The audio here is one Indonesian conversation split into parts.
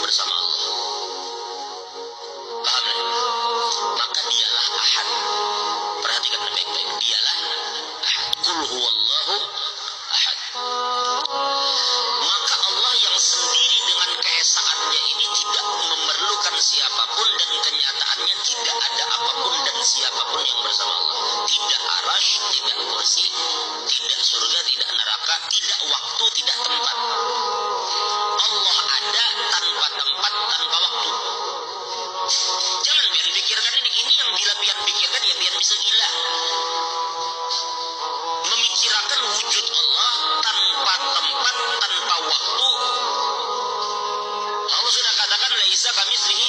bersama Allah. Paham ya? Maka dialah Ahad. Perhatikan baik-baik. Dialah Ahad. Qul huwallahu Ahad. Maka Allah yang sendiri dengan keesaannya ini tidak memerlukan siapapun, dan kenyataannya tidak ada apapun dan siapapun yang bersama Allah. Tidak arash, tidak kursi, tidak surga, tidak neraka, tidak waktu, tidak tempat. Allah ada tanpa tempat, tanpa waktu. Jangan pian pikirkan ini yang bila pian pikirkan ya pian bisa gila. Memikirkan wujud Allah tanpa tempat, tanpa waktu. Allah sudah katakan laisa kamitslihi.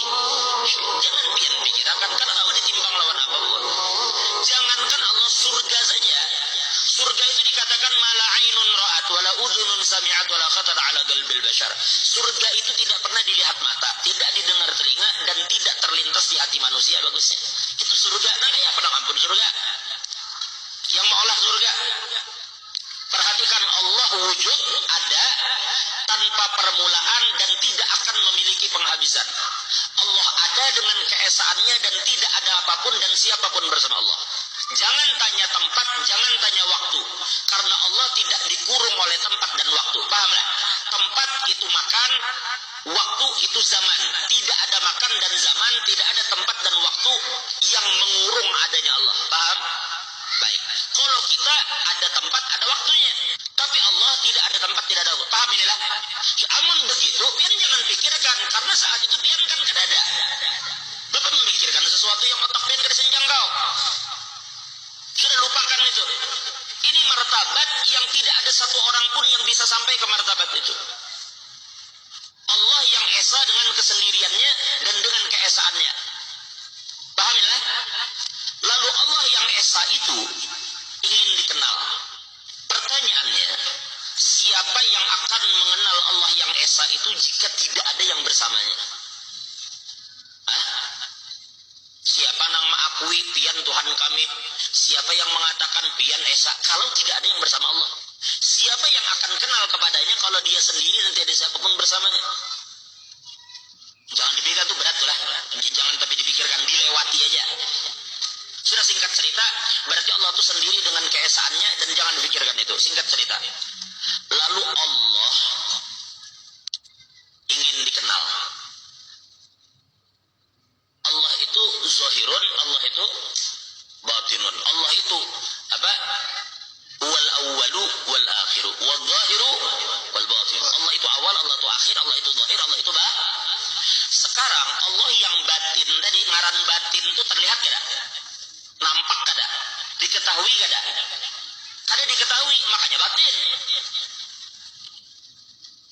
Jangan pian pikirkan, karena tahu ditimbang lawan apa buat. Jangankan Allah, surga saja. Surga itu dikatakan mala ainun ra'at wala udhunun sami'at wala khatar ala qalbil bashar. Surga itu tidak pernah dilihat mata, tidak didengar telinga, dan tidak terlintas di hati manusia. Bagusnya itu surga. Nah ya apa ampun surga yang maulah surga. Perhatikan, Allah wujud, ada tanpa permulaan dan tidak akan memiliki penghabisan. Allah ada dengan keesaannya dan tidak ada apapun dan siapapun bersama Allah. Jangan tanya tempat, jangan tanya waktu, karena Allah tidak dikurung oleh tempat dan waktu. Paham ya? Tempat itu makan, waktu itu zaman. Tidak ada makan dan zaman, tidak ada tempat dan waktu yang mengurung adanya Allah. Paham? Baik. Kalau kita ada tempat, ada waktunya. Tapi Allah tidak ada tempat, tidak ada waktu. Paham inilah? Namun begitu, pian jangan pikirkan, karena saat itu pian kan kedada. Bapak memikirkan sesuatu yang otak pian kada senjangkau. Sudah lupakan itu. Ini martabat yang tidak ada satu orang pun yang bisa sampai ke martabat itu. Allah yang esa dengan kesendiriannya dan dengan keesaannya. Paham ya? Lalu Allah yang esa itu ingin dikenal. Pertanyaannya, siapa yang akan mengenal Allah yang esa itu jika tidak ada yang bersamanya? Siapa yang mengakui pian Tuhan kami? Siapa yang mengatakan pian esa kalau tidak ada yang bersama Allah? Siapa yang akan kenal kepadanya kalau dia sendiri dan tidak ada siapapun bersamanya? Jangan dipikirkan, itu berat lah. Jangan tapi dipikirkan, dilewati aja. Sudah singkat cerita, berarti Allah itu sendiri dengan keesaannya dan jangan dipikirkan itu. Singkat cerita. Lalu Allah ingin dikenal. Allah itu zahirun, Allah itu batinun. Allah itu apa? Wal awwalu wal akhiru, wal zahiru wal batin. Allah itu awal, Allah itu akhir, Allah itu zahir, Allah itu Sekarang Allah yang batin tadi, ngaran batin itu terlihat kada? Nampak kada? Diketahui kada? Kada diketahui, makanya batin.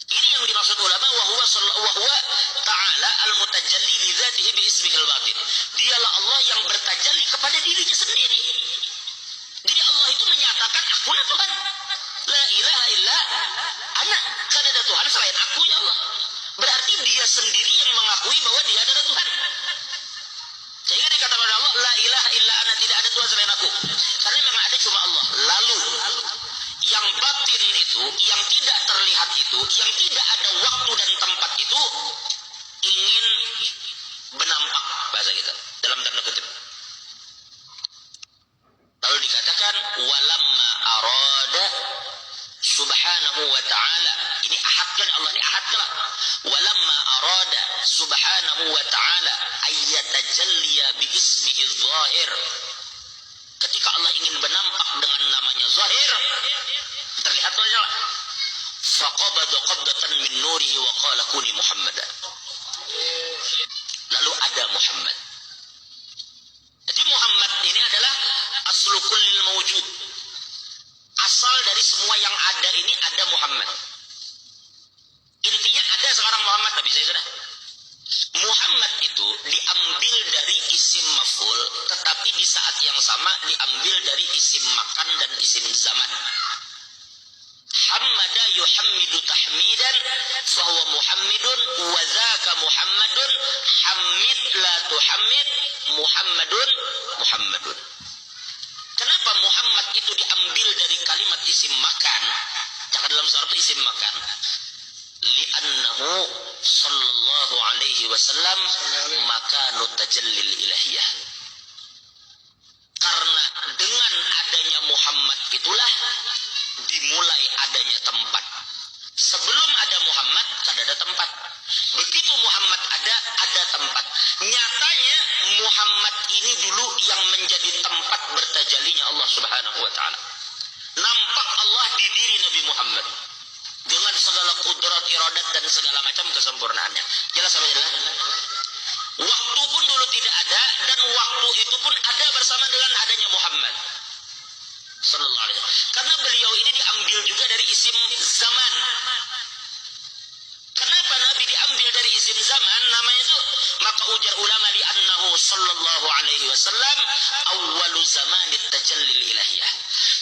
Ini yang dimaksud ulama, wahwa ta'ala al-mutajalli li dzatihi bi ismihil batin. Dialah Allah yang bertajalli kepada dirinya sendiri. Jadi Allah itu menyatakan, akulah Tuhan. La ilaha illa ana. Kada ada Tuhan selain aku ya Allah. Berarti dia sendiri yang mengakui bahwa dia adalah Tuhan. Sehingga dikatakan oleh Allah, la ilaha illa ana, tidak ada Tuhan selain aku. Karena memang ada cuma Allah. Lalu yang batin itu, yang tidak terlihat itu, yang tidak ada waktu dan tempat itu ingin benampak, bahasa kita dalam tanda kutip. Lalu dikatakan walamma arada subhanahu wa ta'ala, ini ahad kan, Allah ini ahad kan, walamma arada subhanahu wa ta'ala ayyatajalliya bi ismihi zahir, ketika Allah ingin benampak dengan namanya zahir, terlihat saja lah, faqabada qabdatan min nurihi wa qala kuni Muhammadan, lalu ada Muhammad. Jadi Muhammad ini adalah aslu kullil mawjud, asal dari semua yang ada ini ada Muhammad. Intinya ada sekarang Muhammad, tapi saya sudah Muhammad itu diambil dari isim maf'ul, tetapi di saat yang sama diambil dari isim makan dan isim zaman. Hammada yuhammidu tahmidan fahuwa muhammidun wa dzaka muhammadun hammid la tuhammid muhammadun muhammadun. Kenapa Muhammad itu diambil dari kalimat isim makan? Jangan dalam surat itu isim makan. li'annahu sallallahu alaihi wasallam makanu tajallil ilahiyah. Karena dengan adanya Muhammad itulah dimulai adanya tempat. Sebelum ada Muhammad, tidak ada tempat. Begitu Muhammad ada tempat. Nyatanya Muhammad ini dulu yang menjadi tempat bertajalinya Allah Subhanahu wa taala. Nampak Allah di diri Nabi Muhammad dengan segala kudrat, iradat dan segala macam kesempurnaannya. Jelas apa jelas? Waktu pun dulu tidak ada, dan waktu itu pun ada bersama dengan adanya Muhammad sallallahu alaihi wasallam. Karena beliau ini diambil juga dari isim zaman. Kenapa Nabi diambil dari isim zaman? Namanya itu, maka ujar ulama li'annahu sallallahu alaihi wasallam awwalu zamanit tajallil ilahiyah.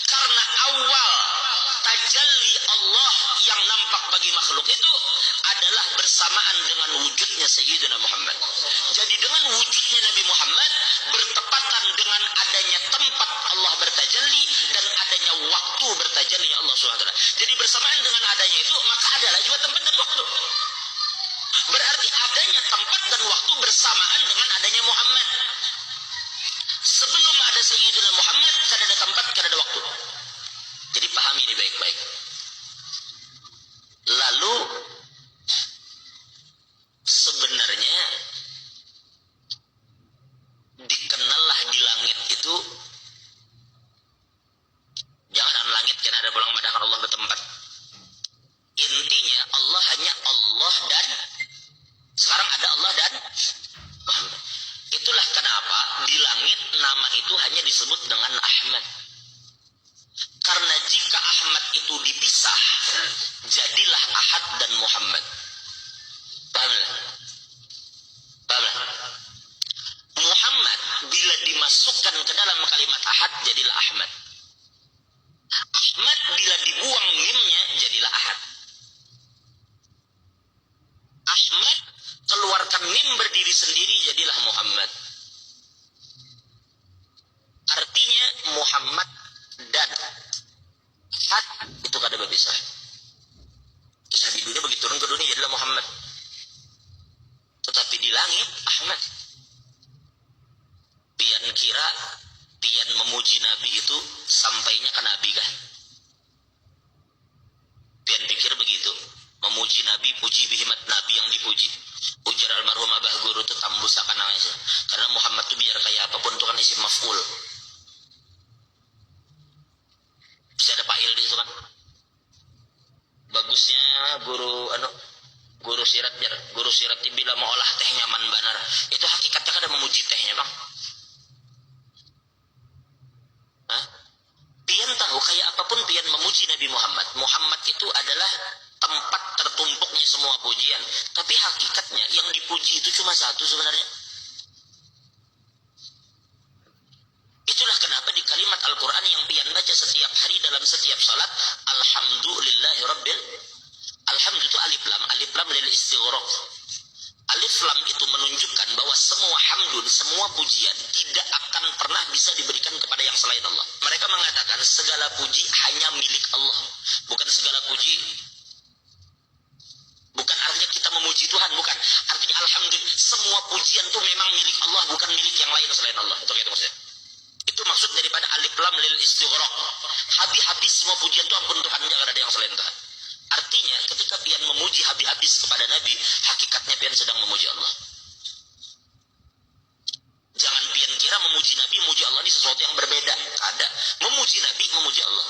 Karena awal tajalli Allah yang nampak bagi makhluk itu adalah bersamaan dengan wujudnya Sayyidina Muhammad. Jadi dengan wujudnya Nabi Muhammad bertepatan dengan adanya tempat Allah bertajalli dan adanya waktu bertajalli Allah SWT. Jadi bersamaan dengan adanya itu, maka adalah juga tempat dan waktu. Berarti adanya tempat dan waktu bersamaan dengan adanya Muhammad. Sebelum ada Sayyidina Muhammad, tidak ada tempat, tidak ada waktu. Jadi pahami ini baik-baik. Lalu sebenarnya dikenallah di langit itu, jangan langit karena ada pulang madahkan Allah bertempat. Intinya Allah hanya Allah dan sekarang ada Allah dan Muhammad. Itulah kenapa di langit nama itu hanya disebut dengan Ahmad. Karena jika Ahmad itu dipisah, jadilah Ahad dan Muhammad. Pahamlah? Pahamlah? Muhammad bila dimasukkan ke dalam kalimat Ahad, jadilah Ahmad. Ahmad bila dibuang mimnya, jadilah Ahad. Ahmad keluarkan mim berdiri sendiri, jadilah Muhammad. Artinya Muhammad dan Ahad itu kada berpisah. Kisah di dunia begitu turun ke dunia jadilah Muhammad. Tetapi di langit Ahmad. Pian kira pian memuji Nabi itu sampainya ke Nabi kah? Pian pikir begitu. Memuji Nabi, puji bihimat Nabi yang dipuji. Ujar almarhum Abah Guru itu tambusakan namanya. Karena Muhammad itu biar kayak apapun itu kan isim maf'ul. Bisa ada fa'il di situ kan. Bagusnya guru sirat bila mau olah teh nyaman banar. Itu hakikatnya kan ada memuji tehnya, Bang. Hah? Pian tahu kayak apapun pian memuji Nabi Muhammad. Muhammad itu adalah tempat tertumpuknya semua pujian. Tapi hakikatnya yang dipuji itu cuma satu sebenarnya. Itulah kenapa di kalimat Al-Quran yang pian baca setiap hari dalam setiap salat, Alhamdulillahi Rabbil. Alhamdulillah itu alif lam lil istighraq. Alif lam itu menunjukkan bahwa semua hamdun, semua pujian tidak akan pernah bisa diberikan kepada yang selain Allah. Mereka mengatakan segala puji hanya milik Allah. Bukan segala puji. Bukan artinya kita memuji Tuhan, bukan. Artinya alhamdulillah semua pujian itu memang milik Allah, bukan milik yang lain selain Allah. Itu maksudnya. Itu maksud daripada alif lam lil istighraq. Habis-habis semua pujian itu ampun Tuhan, jangan ada yang selain Tuhan. Artinya ketika pian memuji habis-habis kepada Nabi, hakikatnya pian sedang memuji Allah. Jangan pian kira memuji Nabi, memuji Allah ini sesuatu yang berbeda. Ada. Memuji Nabi, memuji Allah.